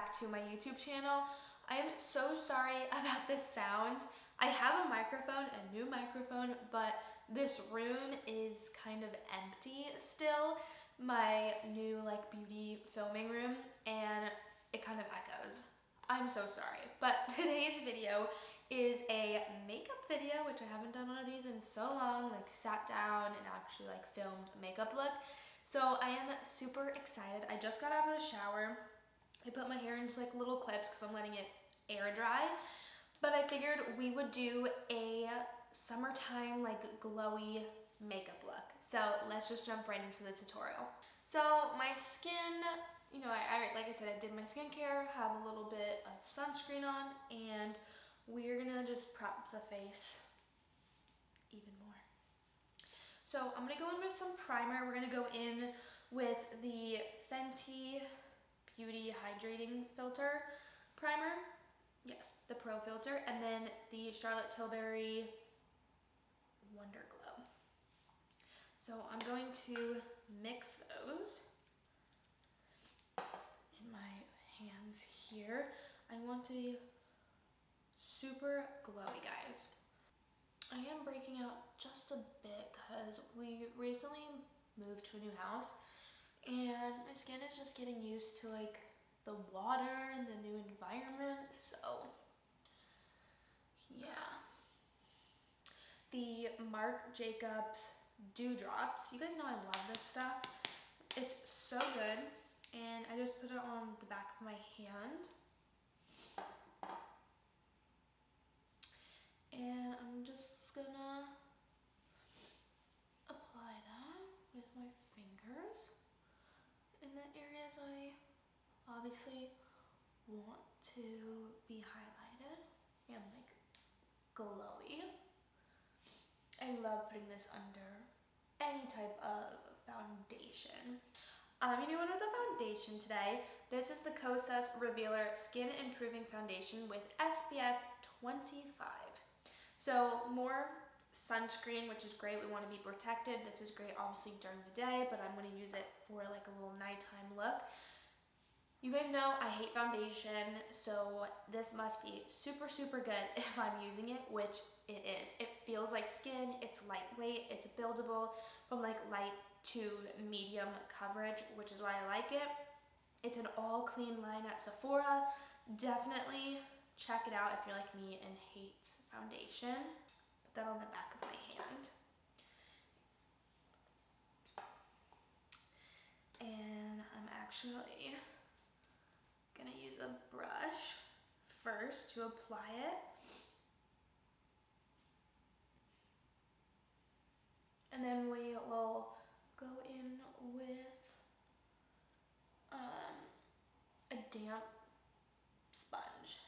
back to my YouTube channel. I am so sorry about this sound. I have a microphone, a new microphone, but this room is kind of empty still. My new beauty filming room, and it kind of echoes. I'm so sorry, but today's video is a makeup video, which I haven't done one of these in so long, sat down and actually filmed a makeup look. So I am super excited. I just got out of the shower. I put my hair in just little clips because I'm letting it air dry. But I figured we would do a summertime glowy makeup look. So let's just jump right into the tutorial. So my skin, like I said, I did my skincare, have a little bit of sunscreen on, and we're gonna just prep the face even more. So I'm gonna go in with some primer. We're gonna go in with the Fenty Beauty Hydrating Filter Primer. Yes, the Pro Filter, and then the Charlotte Tilbury Wonder Glow. So I'm going to mix those in my hands here. I want to be super glowy, guys. I am breaking out just a bit because we recently moved to a new house and my skin is just getting used to the water and the new environment, so yeah. The Marc Jacobs Dewdrops. You guys know I love this stuff. It's so good, and I just put it on the back of my hand. And I'm just gonna apply that with my fingers in the areas I obviously want to be highlighted and glowy. I love putting this under any type of foundation. I'm gonna go in with a foundation today. This is the Kosas Revealer Skin Improving Foundation with SPF 25. So more sunscreen, which is great. We want to be protected. This is great obviously during the day, but I'm going to use it for a little nighttime look. You guys know I hate foundation, so this must be super, super good if I'm using it, which it is. It feels like skin, it's lightweight, it's buildable from light to medium coverage, which is why I like it. It's an all clean line at Sephora. Definitely check it out if you're like me and hates foundation. Put that on the back of my hand. And I'm actually gonna use a brush first to apply it. And then we will go in with a damp sponge.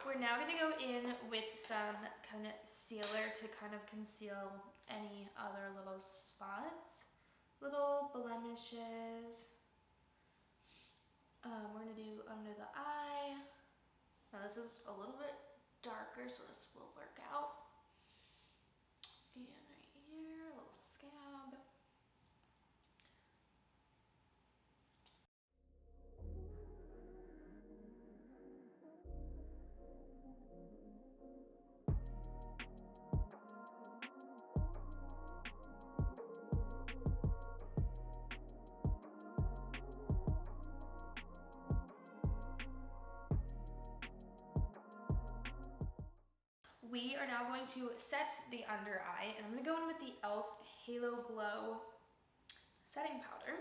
We're now going to go in with some concealer to conceal any other little spots, little blemishes. We're going to do under the eye. Now this is a little bit darker, so this will work out. And right here, a little scab. We are now going to set the under eye, and I'm going to go in with the e.l.f. Halo Glow setting powder.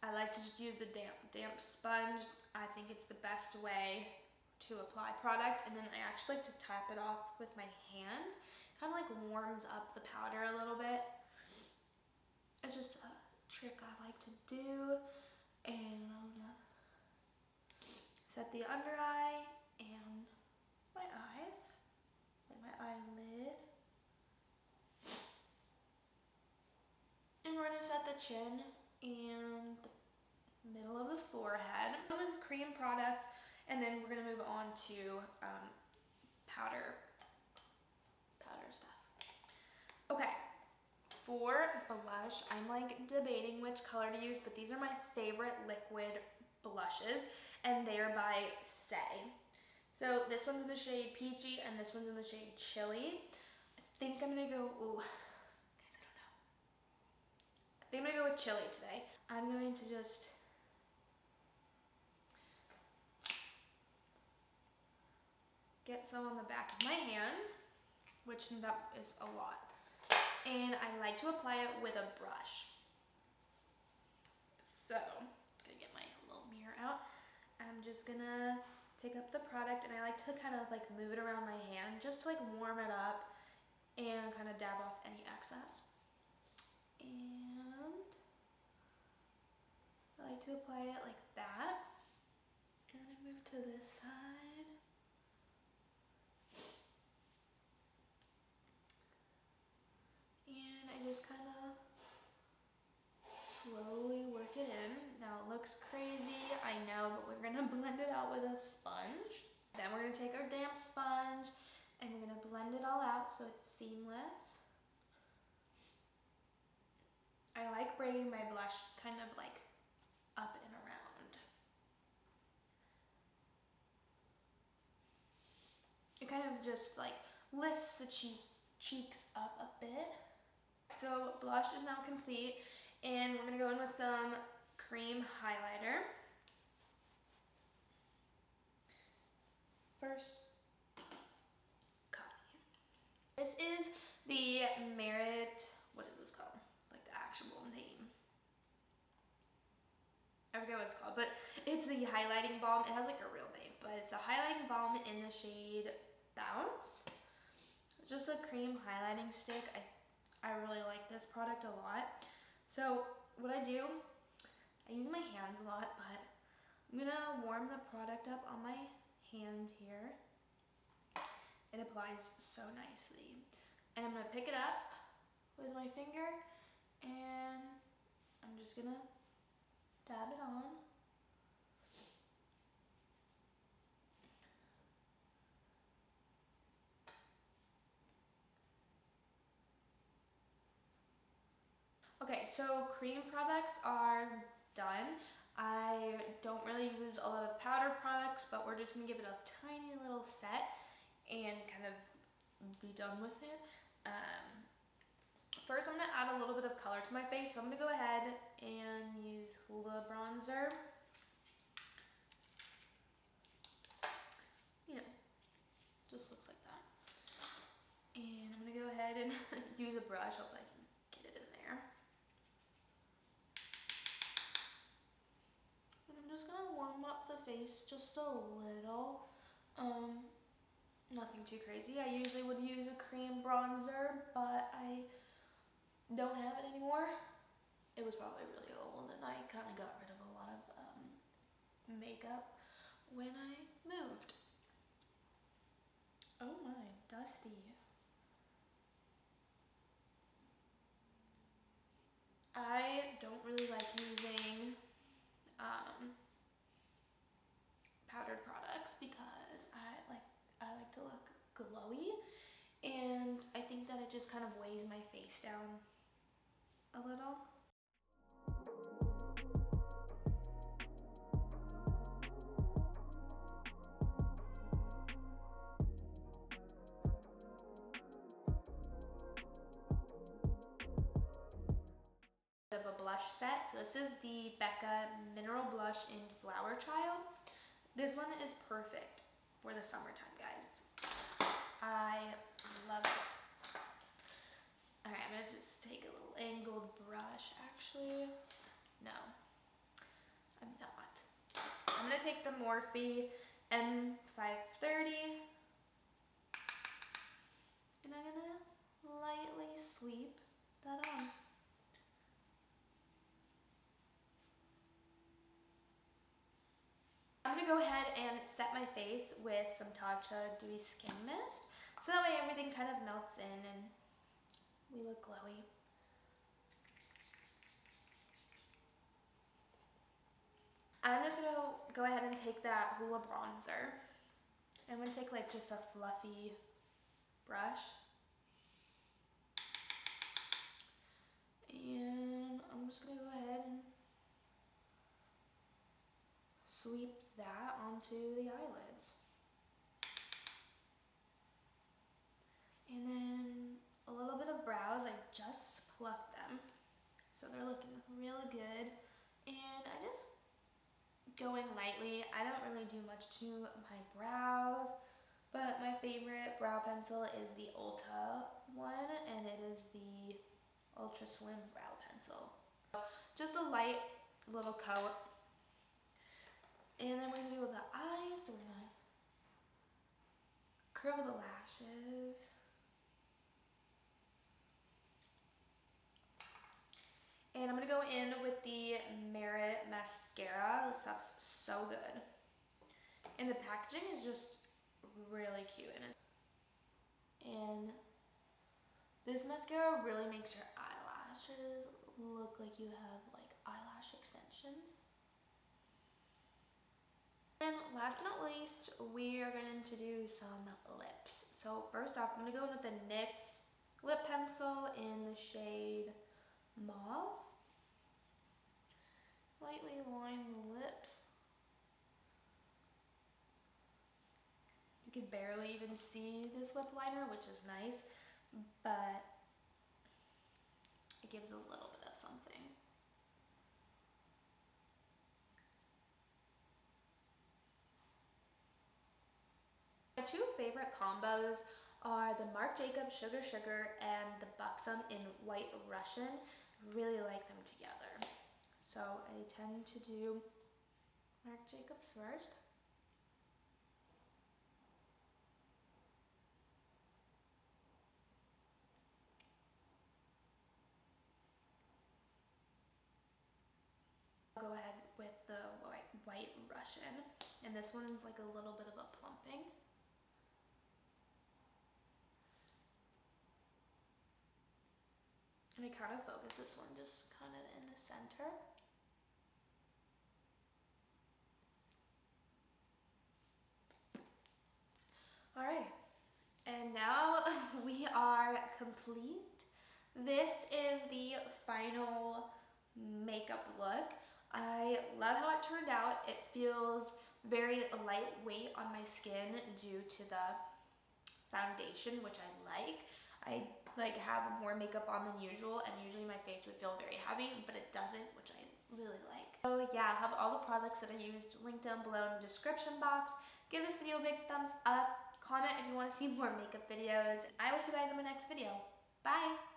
I like to just use the damp sponge. I think it's the best way to apply product, and then I actually like to tap it off with my hand. Kind of warms up the powder a little bit. It's just a trick I like to do, and I'm gonna set the under eye and my eyes, like my eyelid. And we're gonna set the chin and the middle of the forehead with cream products, and then we're gonna move on to powder stuff. Okay, for blush, I'm like debating which color to use, but these are my favorite liquid blushes, and they're by Say. So this one's in the shade Peachy, and this one's in the shade Chili. I think I'm gonna go, ooh, guys, I don't know. I think I'm gonna go with Chili today. I'm going to just get some on the back of my hand, which that is a lot. And I like to apply it with a brush. So, I'm gonna get my little mirror out. I'm just gonna pick up the product, and I like to kind of like move it around my hand just to like warm it up and kind of dab off any excess. And I like to apply it like that. And I move to this side. And I just kind of slowly work it in. Now it looks crazy, I know, but we're gonna blend it out with a sponge. Then we're gonna take our damp sponge and we're gonna blend it all out so it's seamless. I like bringing my blush kind of like up and around. It kind of just like lifts the cheeks up a bit. So blush is now complete, and we're gonna go in with some cream highlighter. First, copy. This is the Merit, what is this called? Like the actual name. I forget what it's called, but it's the highlighting balm. It has like a real name, but it's a highlighting balm in the shade Bounce. It's just a cream highlighting stick. I really like this product a lot. So what I do, I use my hands a lot, but I'm gonna warm the product up on my hand here. It applies so nicely. And I'm gonna pick it up with my finger, and I'm just gonna dab it on. Okay, so cream products are done. I don't really use a lot of powder products, but we're just gonna give it a tiny little set and kind of be done with it. First, I'm gonna add a little bit of color to my face, so I'm gonna go ahead and use the bronzer. You know, just looks like that. And I'm gonna go ahead and use a brush, hopefully I can get it in there. And I'm just gonna warm up the face just a little. Nothing too crazy. I usually would use a cream bronzer, but I don't have it anymore. It was probably really old, and I kind of got rid of a lot of makeup when I moved. Oh my, dusty. I don't really like using powdered products because I like to look glowy, and I think that it just kind of weighs my face down a little. Of a blush set. So this is the Becca Mineral Blush in Flower Child. This one is perfect for the summertime, guys. I love it. Alright, I'm gonna just take a little angled brush. Actually, no, I'm not. I'm gonna take the Morphe M530 and I'm gonna lightly sweep that on. I'm gonna go ahead and set my face with some Tatcha Dewy Skin Mist, so that way everything kind of melts in and we look glowy. I'm just gonna go ahead and take that Hoola bronzer. I'm gonna take like just a fluffy brush. And I'm just gonna go ahead and sweep that onto the eyelids. And then a little bit of brows, I just plucked them. So they're looking really good. And I just going lightly. I don't really do much to my brows, but my favorite brow pencil is the Ulta one, and it is the Ultra Slim Brow Pencil. Just a light little coat. And then we're gonna do the eyes, so we're gonna curl the lashes. And I'm gonna go in with the Merit mascara. This stuff's so good. And the packaging is just really cute. And this mascara really makes your eyelashes look like you have like eyelash extensions. And last but not least, we are going to do some lips. So first off, I'm gonna go in with the NYX lip pencil in the shade Mauve. Lightly line the lips. You can barely even see this lip liner, which is nice, but it gives a little bit of something. My two favorite combos are the Marc Jacobs Sugar Sugar and the Buxom in White Russian. Really like them together. So I tend to do Marc Jacobs first. I'll go ahead with the White Russian, and this one's like a little bit of a plumping. And I kind of focus this one just kind of in the center. Alright, and now we are complete. This is the final makeup look. I love how it turned out. It feels very lightweight on my skin due to the foundation, which I like. I like have more makeup on than usual, and usually my face would feel very heavy, but it doesn't, which I really like. So yeah, I have all the products that I used linked down below in the description box. Give this video a big thumbs up. Comment if you want to see more makeup videos. I will see you guys in my next video. Bye!